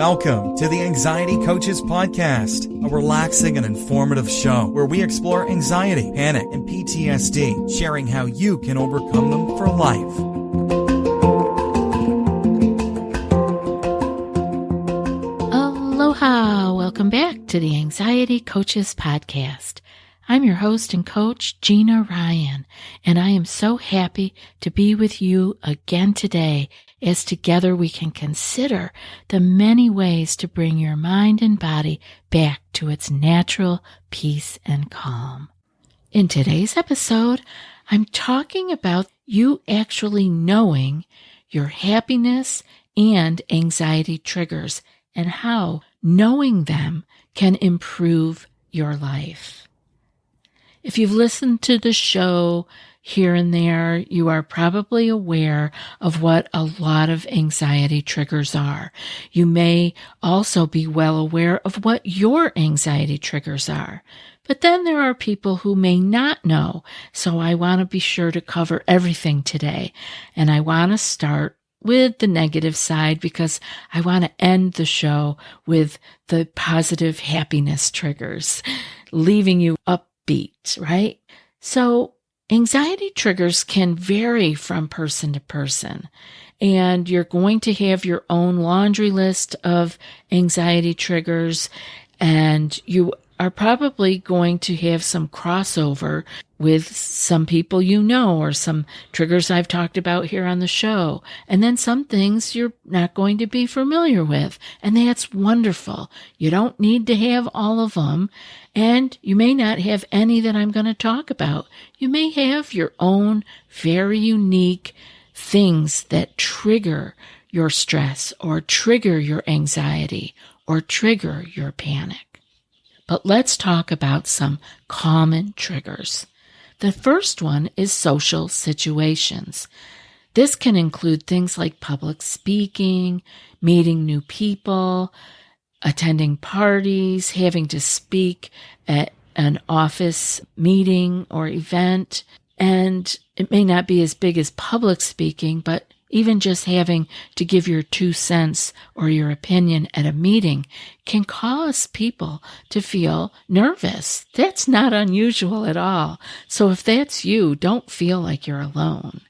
Welcome to the Anxiety Coaches Podcast, a relaxing and informative show where we explore anxiety, panic, and PTSD, sharing how you can overcome them for life. Aloha! Welcome back to the Anxiety Coaches Podcast. I'm your host and coach, Gina Ryan, and I am so happy to be with you again today as together we can consider the many ways to bring your mind and body back to its natural peace and calm. In today's episode, I'm talking about you actually knowing your happiness and anxiety triggers and how knowing them can improve your life. If you've listened to the show here and there, you are probably aware of what a lot of anxiety triggers are. You may also be well aware of what your anxiety triggers are. But then there are people who may not know, so I want to be sure to cover everything today. And I want to start with the negative side because I want to end the show with the positive happiness triggers, leaving you upbeat, right? So anxiety triggers can vary from person to person, and you're going to have your own laundry list of anxiety triggers, and you are probably going to have some crossover with some people you know or some triggers I've talked about here on the show. And then some things you're not going to be familiar with. And that's wonderful. You don't need to have all of them. And you may not have any that I'm going to talk about. You may have your own very unique things that trigger your stress or trigger your anxiety or trigger your panic. But let's talk about some common triggers. The first one is social situations. This can include things like public speaking, meeting new people, attending parties, having to speak at an office meeting or event. And it may not be as big as public speaking, but even just having to give your 2 cents or your opinion at a meeting can cause people to feel nervous. That's not unusual at all. So if that's you, don't feel like you're alone.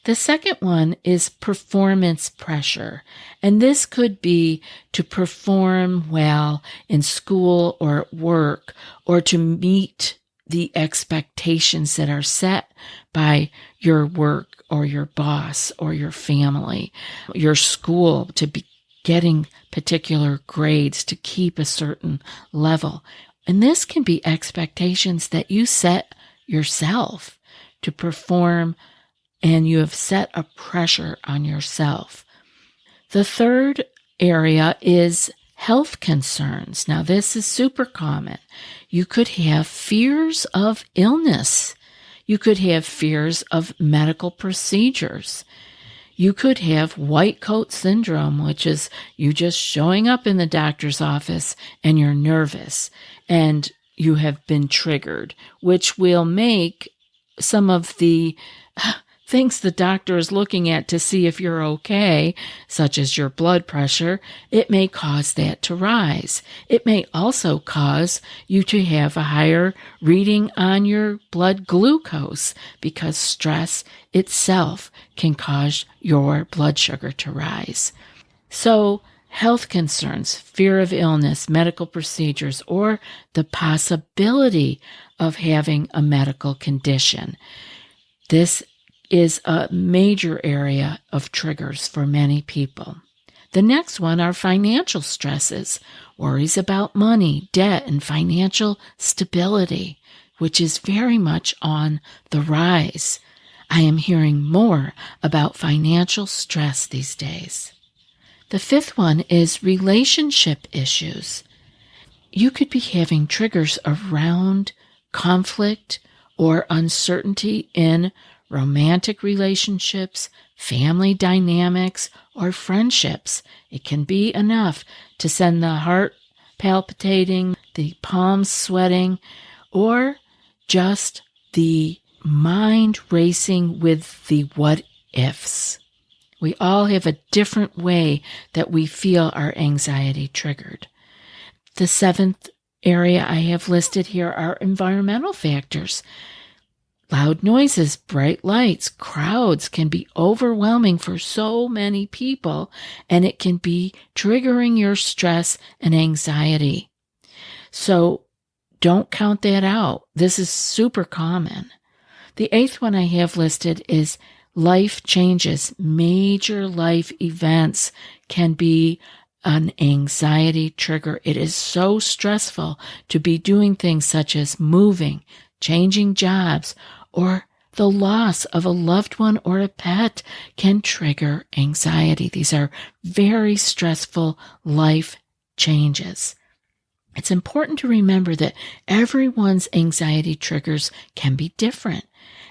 The second one is performance pressure. And this could be to perform well in school or at work or to meet the expectations that are set by your work or your boss or your family, your school, to be getting particular grades to keep a certain level. And this can be expectations that you set yourself to perform, and you have set a pressure on yourself. The third area is health concerns. Now, this is super common. You could have fears of illness. You could have fears of medical procedures. You could have white coat syndrome, which is you just showing up in the doctor's office and you're nervous and you have been triggered, which will make some of the things the doctor is looking at to see if you're okay, such as your blood pressure, it may cause that to rise. It may also cause you to have a higher reading on your blood glucose because stress itself can cause your blood sugar to rise. So, health concerns, fear of illness, medical procedures, or the possibility of having a medical condition. This is a major area of triggers for many people. The next one are financial stresses, worries about money, debt, and financial stability, which is very much on the rise. I am hearing more about financial stress these days. The fifth one is relationship issues. You could be having triggers around conflict or uncertainty in romantic relationships, family dynamics, or friendships. It can be enough to send the heart palpitating, the palms sweating, or just the mind racing with the what ifs. We all have a different way that we feel our anxiety triggered. The seventh area I have listed here are environmental factors. Loud noises, bright lights, crowds can be overwhelming for so many people, and it can be triggering your stress and anxiety. So don't count that out. This is super common. The eighth one I have listed is life changes. Major life events can be an anxiety trigger. It is so stressful to be doing things such as moving, changing jobs, or the loss of a loved one or a pet can trigger anxiety. These are very stressful life changes. It's important to remember that everyone's anxiety triggers can be different.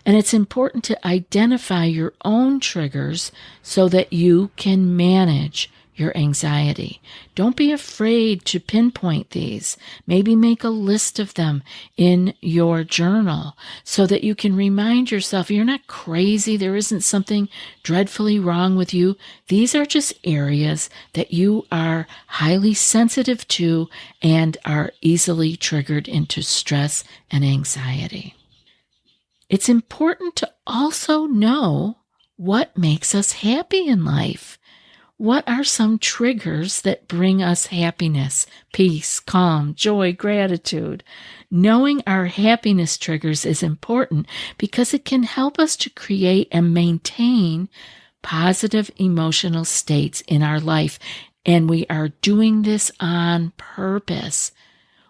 And it's important to identify your own triggers so that you can manage your anxiety. Don't be afraid to pinpoint these. Maybe make a list of them in your journal so that you can remind yourself you're not crazy. There isn't something dreadfully wrong with you. These are just areas that you are highly sensitive to and are easily triggered into stress and anxiety. It's important to also know what makes us happy in life. What are some triggers that bring us happiness, peace, calm, joy, gratitude? Knowing our happiness triggers is important because it can help us to create and maintain positive emotional states in our life. And we are doing this on purpose.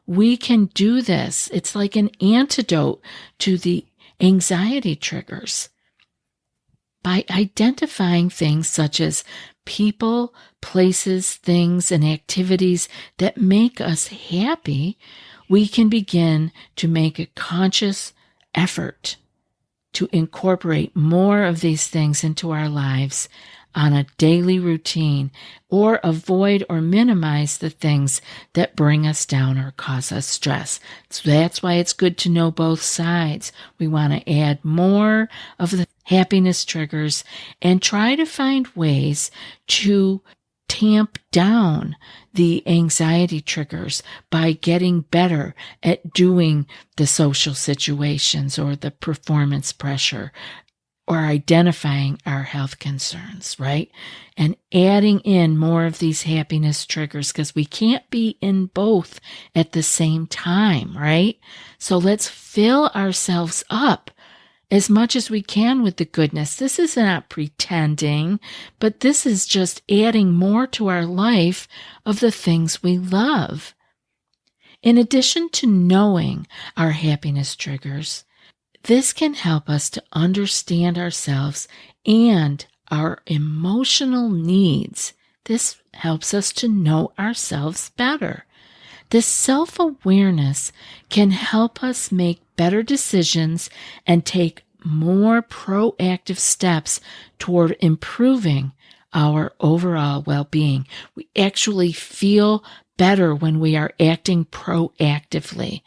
We can do this. It's like an antidote to the anxiety triggers. By identifying things such as people, places, things, and activities that make us happy, we can begin to make a conscious effort to incorporate more of these things into our lives on a daily routine, or avoid or minimize the things that bring us down or cause us stress. So that's why it's good to know both sides. We want to add more of the happiness triggers and try to find ways to tamp down the anxiety triggers by getting better at doing the social situations or the performance pressure, or identifying our health concerns, right? And adding in more of these happiness triggers, because we can't be in both at the same time, right? So let's fill ourselves up as much as we can with the goodness. This is not pretending, but this is just adding more to our life of the things we love. In addition to knowing our happiness triggers, this can help us to understand ourselves and our emotional needs. This helps us to know ourselves better. This self-awareness can help us make better decisions and take more proactive steps toward improving our overall well-being. We actually feel better when we are acting proactively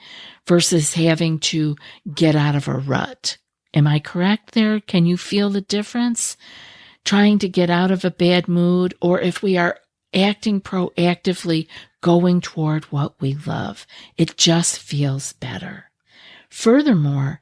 versus having to get out of a rut. Am I correct there? Can you feel the difference? Trying to get out of a bad mood, or if we are acting proactively, going toward what we love, it just feels better. Furthermore,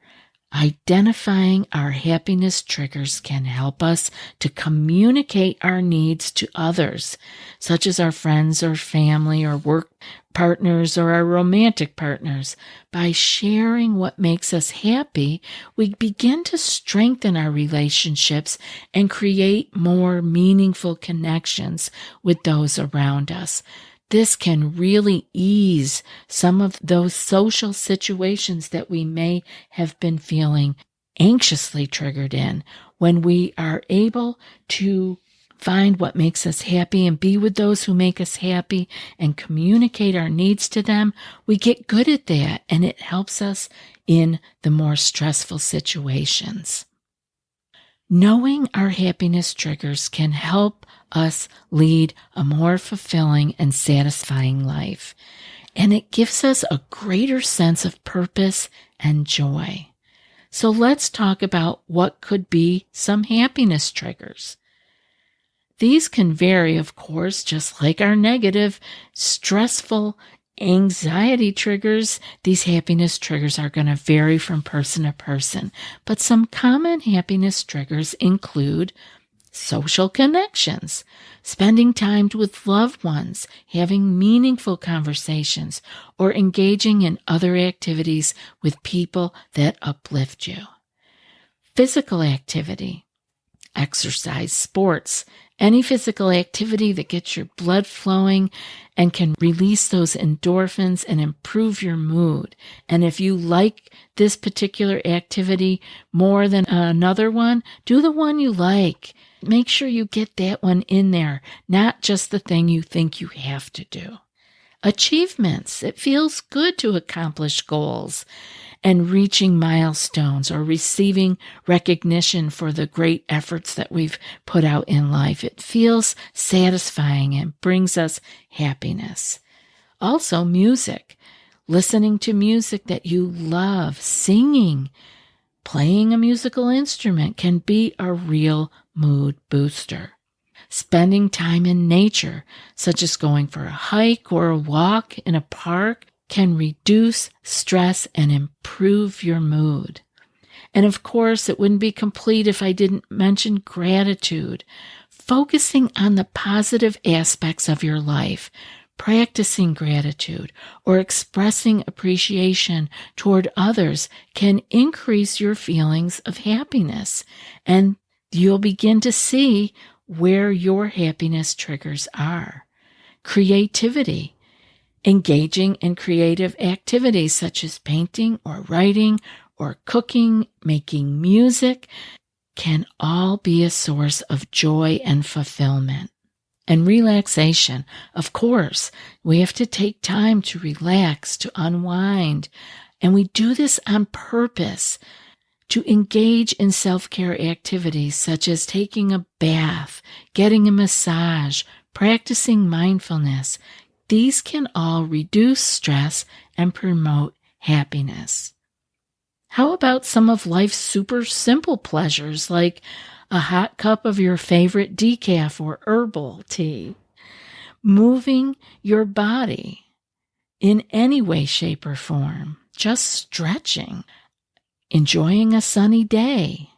identifying our happiness triggers can help us to communicate our needs to others, such as our friends or family or work partners or our romantic partners. By sharing what makes us happy, we begin to strengthen our relationships and create more meaningful connections with those around us. This can really ease some of those social situations that we may have been feeling anxiously triggered in. When we are able to find what makes us happy and be with those who make us happy and communicate our needs to them, we get good at that, and it helps us in the more stressful situations. Knowing our happiness triggers can help us lead a more fulfilling and satisfying life, and it gives us a greater sense of purpose and joy. So let's talk about what could be some happiness triggers. These can vary, of course, just like our negative, stressful, anxiety triggers. These happiness triggers are going to vary from person to person. But some common happiness triggers include social connections, spending time with loved ones, having meaningful conversations, or engaging in other activities with people that uplift you. Physical activity, exercise, sports, any physical activity that gets your blood flowing and can release those endorphins and improve your mood. And if you like this particular activity more than another one, do the one you like. Make sure you get that one in there, not just the thing you think you have to do. Achievements. It feels good to accomplish goals and reaching milestones or receiving recognition for the great efforts that we've put out in life. It feels satisfying and brings us happiness. Also, music. Listening to music that you love, singing, playing a musical instrument can be a real mood booster. Spending time in nature, such as going for a hike or a walk in a park, can reduce stress and improve your mood. And of course, it wouldn't be complete if I didn't mention gratitude. Focusing on the positive aspects of your life, practicing gratitude, or expressing appreciation toward others can increase your feelings of happiness, and you'll begin to see where your happiness triggers are. Creativity. Engaging in creative activities such as painting or writing or cooking, making music, can all be a source of joy and fulfillment. And relaxation. Of course, we have to take time to relax, to unwind, and we do this on purpose to engage in self-care activities such as taking a bath, getting a massage, practicing mindfulness. These can all reduce stress and promote happiness. How about some of life's super simple pleasures like a hot cup of your favorite decaf or herbal tea? Moving your body in any way, shape, or form. Just stretching. Enjoying a sunny day.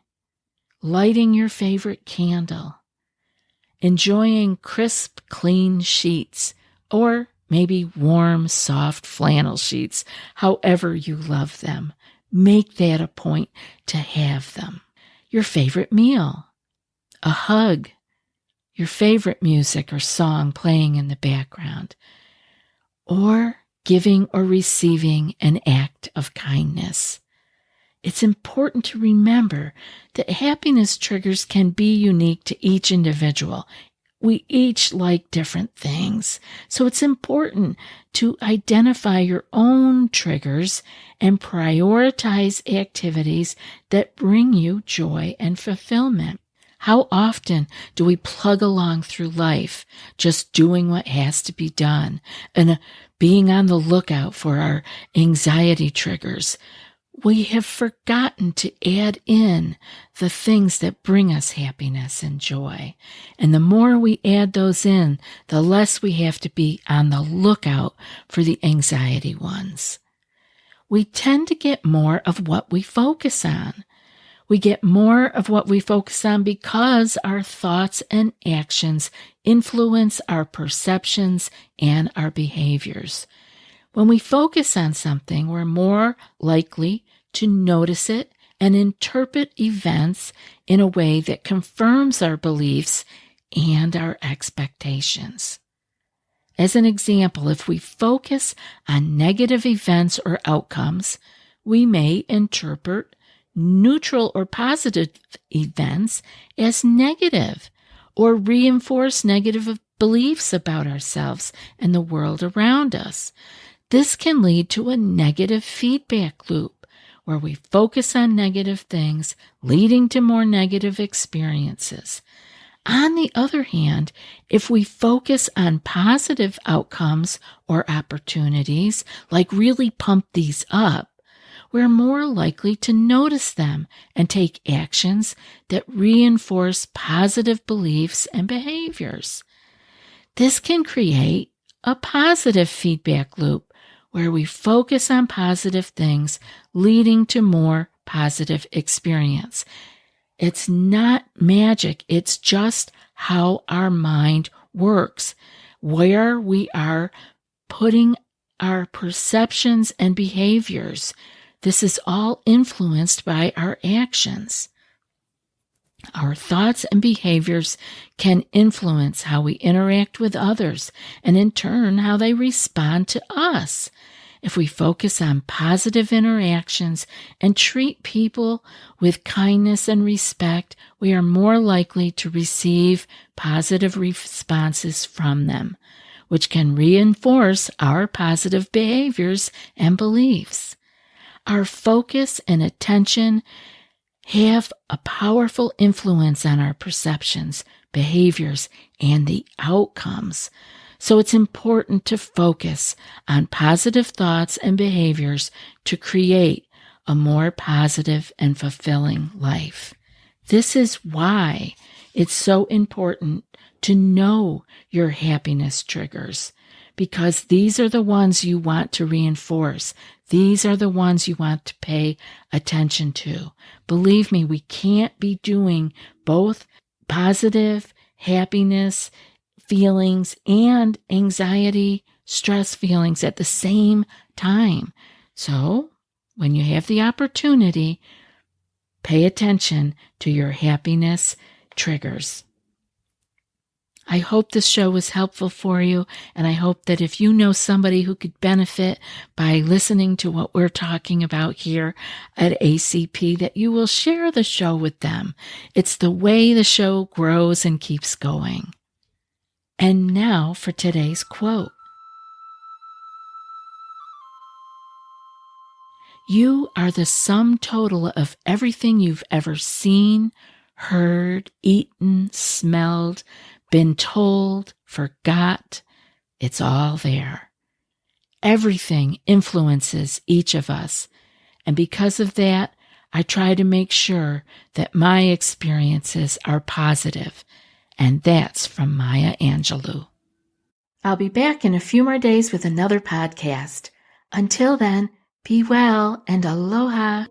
Lighting your favorite candle. Enjoying crisp, clean sheets. Or maybe warm, soft flannel sheets, however you love them. Make that a point to have them. Your favorite meal, a hug, your favorite music or song playing in the background, or giving or receiving an act of kindness. It's important to remember that happiness triggers can be unique to each individual. We each like different things, so it's important to identify your own triggers and prioritize activities that bring you joy and fulfillment. How often do we plug along through life, just doing what has to be done and being on the lookout for our anxiety triggers? We have forgotten to add in the things that bring us happiness and joy. And the more we add those in, the less we have to be on the lookout for the anxiety ones. We tend to get more of what we focus on. We get more of what we focus on because our thoughts and actions influence our perceptions and our behaviors. When we focus on something, we're more likely to notice it and interpret events in a way that confirms our beliefs and our expectations. As an example, if we focus on negative events or outcomes, we may interpret neutral or positive events as negative or reinforce negative beliefs about ourselves and the world around us. This can lead to a negative feedback loop where we focus on negative things, leading to more negative experiences. On the other hand, if we focus on positive outcomes or opportunities, like really pump these up, we're more likely to notice them and take actions that reinforce positive beliefs and behaviors. This can create a positive feedback loop where we focus on positive things, leading to more positive experience. It's not magic. It's just how our mind works, where we are putting our perceptions and behaviors. This is all influenced by our actions. Our thoughts and behaviors can influence how we interact with others and in turn how they respond to us. If we focus on positive interactions and treat people with kindness and respect, we are more likely to receive positive responses from them, which can reinforce our positive behaviors and beliefs. Our focus and attention have a powerful influence on our perceptions, behaviors, and the outcomes. So it's important to focus on positive thoughts and behaviors to create a more positive and fulfilling life. This is why it's so important to know your happiness triggers, because these are the ones you want to reinforce. These are the ones you want to pay attention to. Believe me, we can't be doing both positive happiness feelings and anxiety, stress feelings at the same time. So, when you have the opportunity, pay attention to your happiness triggers. I hope this show was helpful for you, and I hope that if you know somebody who could benefit by listening to what we're talking about here at ACP, that you will share the show with them. It's the way the show grows and keeps going. And now for today's quote. You are the sum total of everything you've ever seen, heard, eaten, smelled, been told, forgot. It's all there. Everything influences each of us. And because of that, I try to make sure that my experiences are positive. And that's from Maya Angelou. I'll be back in a few more days with another podcast. Until then, be well and aloha.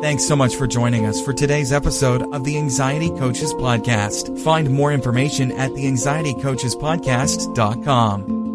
Thanks so much for joining us for today's episode of the Anxiety Coaches Podcast. Find more information at theanxietycoachespodcast.com.